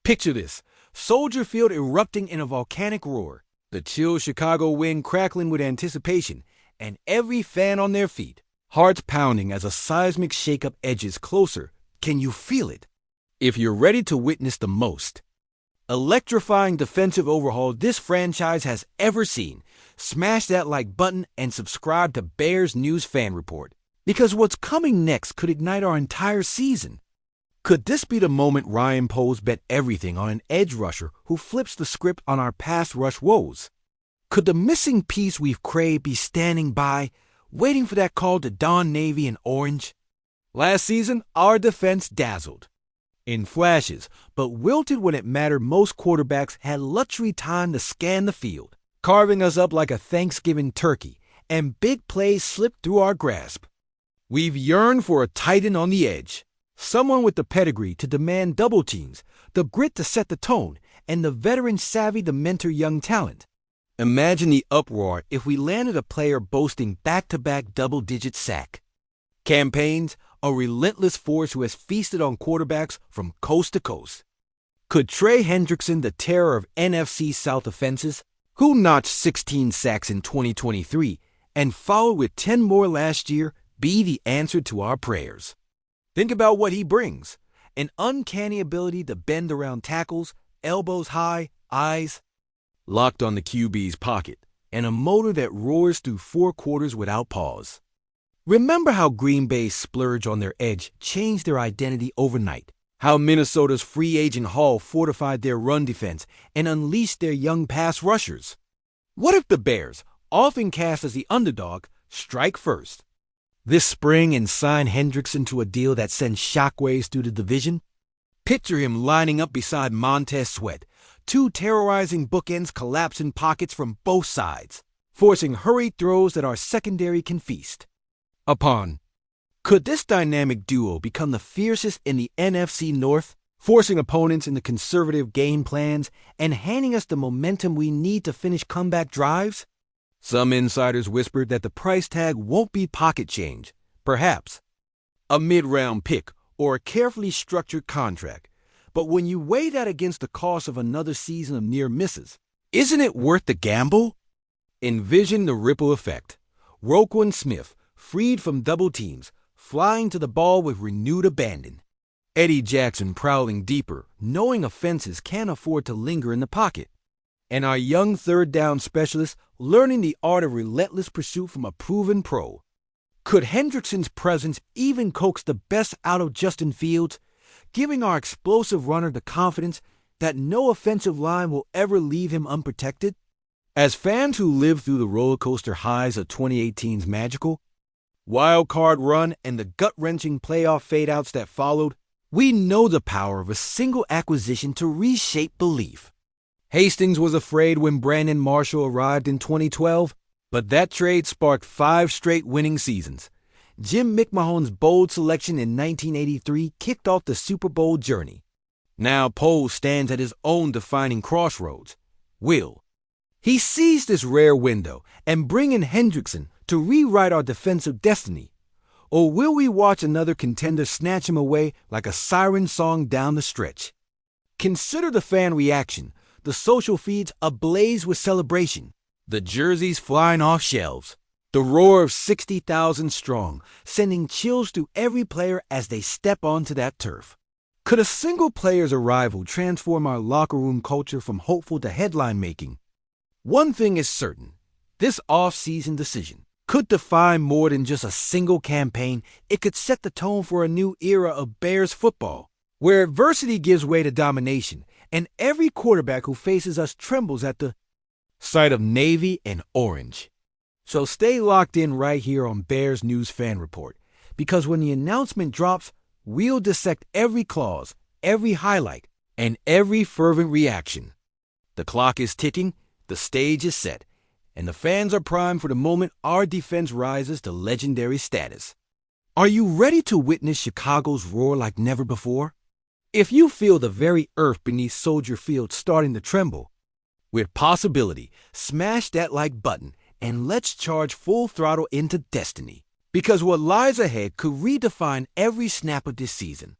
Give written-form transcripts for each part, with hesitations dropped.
Picture this: Soldier Field erupting in a volcanic roar, the chill Chicago wind crackling with anticipation, and every fan on their feet, hearts pounding as a seismic shakeup edges closer. Can you feel it? If you're ready to witness the most electrifying defensive overhaul this franchise has ever seen, smash that like button and subscribe to Bears News Fan Report, because what's coming next could ignite our entire season. Could this be the moment Ryan Poles bet everything on an edge rusher who flips the script on our pass rush woes? Could the missing piece we've craved be standing by, waiting for that call to don navy and orange? Last season, our defense dazzled in flashes, but wilted when it mattered. Most quarterbacks had luxury time to scan the field, carving us up like a Thanksgiving turkey, and big plays slipped through our grasp. We've yearned for a titan on the edge, someone with the pedigree to demand double teams, the grit to set the tone, and the veteran savvy to mentor young talent. Imagine the uproar if we landed a player boasting back-to-back double-digit sack campaigns, a relentless force who has feasted on quarterbacks from coast to coast. Could Trey Hendrickson, the terror of NFC South offenses, who notched 16 sacks in 2023 and followed with 10 more last year, be the answer to our prayers? Think about what he brings: an uncanny ability to bend around tackles, elbows high, eyes locked on the QB's pocket, and a motor that roars through four quarters without pause. Remember how Green Bay's splurge on their edge changed their identity overnight? How Minnesota's free agent haul fortified their run defense and unleashed their young pass rushers? What if the Bears, often cast as the underdog, strike first this spring and sign Hendrickson to a deal that sends shockwaves through the division? Picture him lining up beside Montez Sweat, two terrorizing bookends collapse in pockets from both sides, forcing hurried throws that our secondary can feast upon. Could this dynamic duo become the fiercest in the NFC North, forcing opponents into conservative game plans and handing us the momentum we need to finish comeback drives? Some insiders whispered that the price tag won't be pocket change, perhaps a mid-round pick or a carefully structured contract. But when you weigh that against the cost of another season of near misses, isn't it worth the gamble? Envision the ripple effect. Roquan Smith, freed from double teams, flying to the ball with renewed abandon. Eddie Jackson prowling deeper, knowing offenses can't afford to linger in the pocket. And our young third down specialist learning the art of relentless pursuit from a proven pro. Could Hendrickson's presence even coax the best out of Justin Fields, giving our explosive runner the confidence that no offensive line will ever leave him unprotected? As fans who lived through the roller coaster highs of 2018's magical wild card run and the gut-wrenching playoff fade-outs that followed, we know the power of a single acquisition to reshape belief. Hastings was afraid when Brandon Marshall arrived in 2012, but that trade sparked 5 straight winning seasons. Jim McMahon's bold selection in 1983 kicked off the Super Bowl journey. Now Poles stands at his own defining crossroads. Will he seize this rare window and bring in Hendrickson to rewrite our defensive destiny? Or will we watch another contender snatch him away like a siren song down the stretch? Consider the fan reaction, the social feeds ablaze with celebration, the jerseys flying off shelves, the roar of 60,000 strong, sending chills through every player as they step onto that turf. Could a single player's arrival transform our locker room culture from hopeful to headline making? One thing is certain: this off-season decision could define more than just a single campaign. It could set the tone for a new era of Bears football, where adversity gives way to domination, and every quarterback who faces us trembles at the sight of navy and orange. So stay locked in right here on Bears News Fan Report, because when the announcement drops, we'll dissect every clause, every highlight, and every fervent reaction. The clock is ticking, the stage is set, and the fans are primed for the moment our defense rises to legendary status. Are you ready to witness Chicago's roar like never before? If you feel the very earth beneath Soldier Field starting to tremble with possibility, smash that like button and let's charge full throttle into destiny, because what lies ahead could redefine every snap of this season.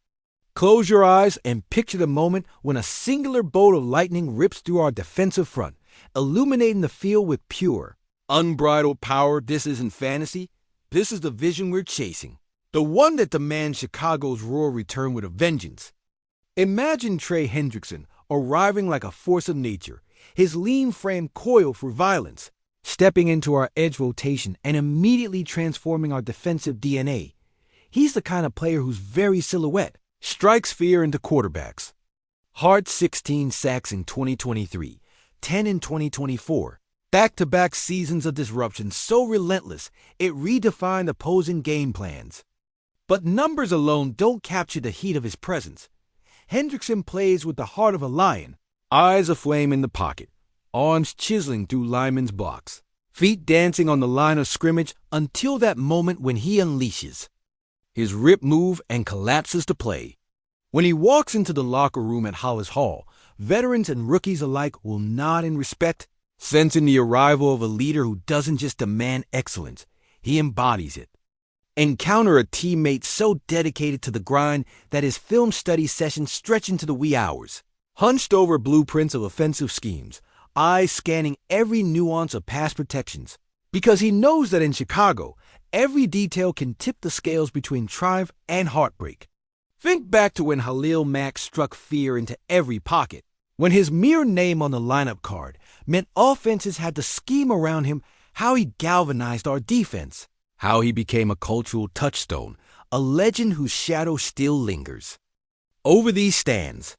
Close your eyes and picture the moment when a singular bolt of lightning rips through our defensive front, illuminating the field with pure, unbridled power. This isn't fantasy. This is the vision we're chasing. The one that demands Chicago's roar return with a vengeance. Imagine Trey Hendrickson arriving like a force of nature, his lean frame coiled for violence, stepping into our edge rotation and immediately transforming our defensive DNA. He's the kind of player whose very silhouette strikes fear into quarterbacks. Hart 16 sacks in 2023, 10 in 2024. Back-to-back seasons of disruption so relentless, it redefined opposing game plans. But numbers alone don't capture the heat of his presence. Hendrickson plays with the heart of a lion, eyes aflame in the pocket, arms chiseling through linemen's blocks, feet dancing on the line of scrimmage until that moment when he unleashes his rip move and collapses to play. When he walks into the locker room at Hollis Hall, veterans and rookies alike will nod in respect, sensing the arrival of a leader who doesn't just demand excellence, he embodies it. Encounter a teammate so dedicated to the grind that his film study sessions stretch into the wee hours, hunched over blueprints of offensive schemes, eyes scanning every nuance of pass protections, because he knows that in Chicago, every detail can tip the scales between triumph and heartbreak. Think back to when Khalil Mack struck fear into every pocket, when his mere name on the lineup card meant offenses had to scheme around him, how he galvanized our defense, how he became a cultural touchstone, a legend whose shadow still lingers over these stands.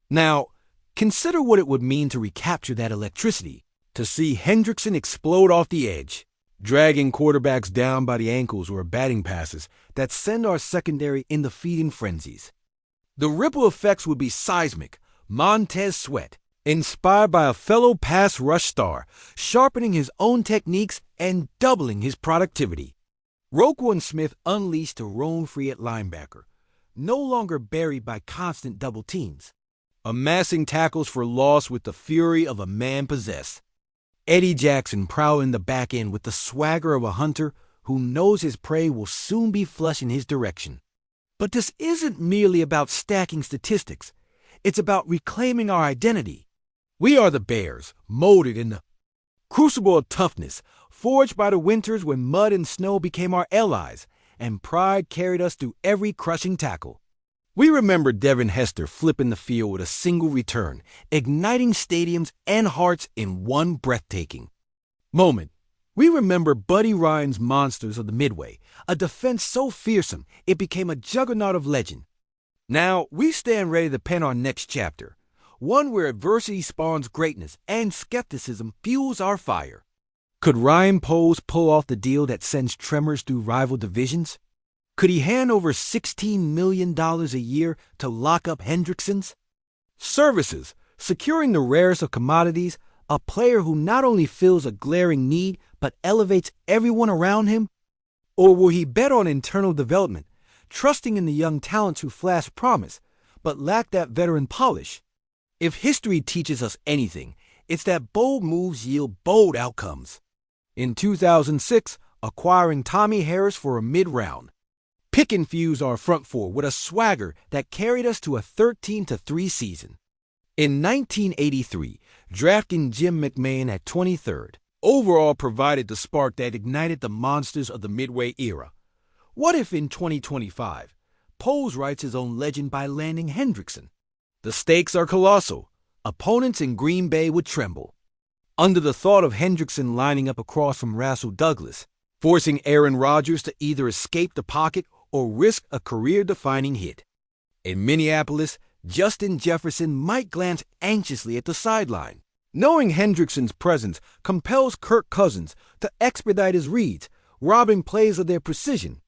Now, consider what it would mean to recapture that electricity, to see Hendrickson explode off the edge, dragging quarterbacks down by the ankles or batting passes that send our secondary in the feeding frenzies. The ripple effects would be seismic. Montez Sweat, inspired by a fellow pass rush star, sharpening his own techniques and doubling his productivity. Roquan Smith unleashed to roam free at linebacker, no longer buried by constant double teams, amassing tackles for loss with the fury of a man possessed. Eddie Jackson prowling the back end with the swagger of a hunter who knows his prey will soon be flushed in his direction. But this isn't merely about stacking statistics. It's about reclaiming our identity. We are the Bears, molded in the crucible of toughness, forged by the winters when mud and snow became our allies, and pride carried us through every crushing tackle. We remember Devin Hester flipping the field with a single return, igniting stadiums and hearts in one breathtaking moment. We remember Buddy Ryan's Monsters of the Midway, a defense so fearsome it became a juggernaut of legend. Now, we stand ready to pen our next chapter, one where adversity spawns greatness and skepticism fuels our fire. Could Ryan Poles pull off the deal that sends tremors through rival divisions? Could he hand over $16 million a year to lock up Hendrickson's services, securing the rarest of commodities, a player who not only fills a glaring need but elevates everyone around him? Or will he bet on internal development, trusting in the young talents who flash promise but lack that veteran polish? If history teaches us anything, it's that bold moves yield bold outcomes. In 2006, acquiring Tommy Harris for a mid-round, Pick infused our front four with a swagger that carried us to a 13-3 season. In 1983, drafting Jim McMahon at 23rd, overall provided the spark that ignited the monsters of the Midway era. What if in 2025, Poles writes his own legend by landing Hendrickson? The stakes are colossal. Opponents in Green Bay would tremble under the thought of Hendrickson lining up across from Russell Douglas, forcing Aaron Rodgers to either escape the pocket or risk a career-defining hit. In Minneapolis, Justin Jefferson might glance anxiously at the sideline, knowing Hendrickson's presence compels Kirk Cousins to expedite his reads, robbing plays of their precision.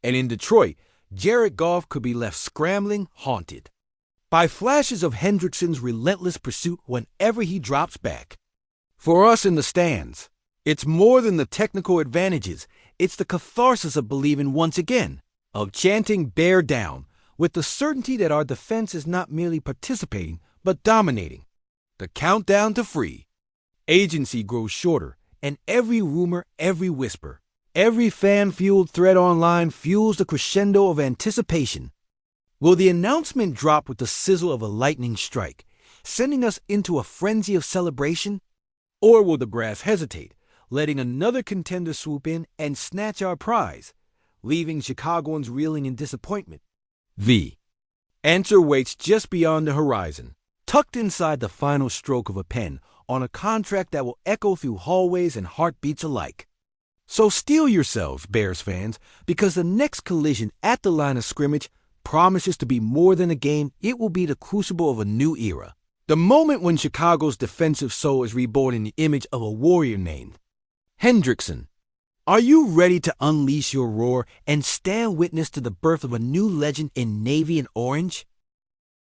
And in Detroit, Jared Goff could be left scrambling, haunted by flashes of Hendrickson's relentless pursuit whenever he drops back. For us in the stands, it's more than the technical advantages. It's the catharsis of believing once again, of chanting "bear down," with the certainty that our defense is not merely participating, but dominating. The countdown to free agency grows shorter, and every rumor, every whisper, every fan-fueled thread online fuels the crescendo of anticipation. Will the announcement drop with the sizzle of a lightning strike, sending us into a frenzy of celebration? Or will the brass hesitate, letting another contender swoop in and snatch our prize, leaving Chicagoans reeling in disappointment? The answer waits just beyond the horizon, tucked inside the final stroke of a pen on a contract that will echo through hallways and heartbeats alike. So steel yourselves, Bears fans, because the next collision at the line of scrimmage promises to be more than a game. It will be the crucible of a new era. The moment when Chicago's defensive soul is reborn in the image of a warrior named Hendrickson. Are you ready to unleash your roar and stand witness to the birth of a new legend in navy and orange?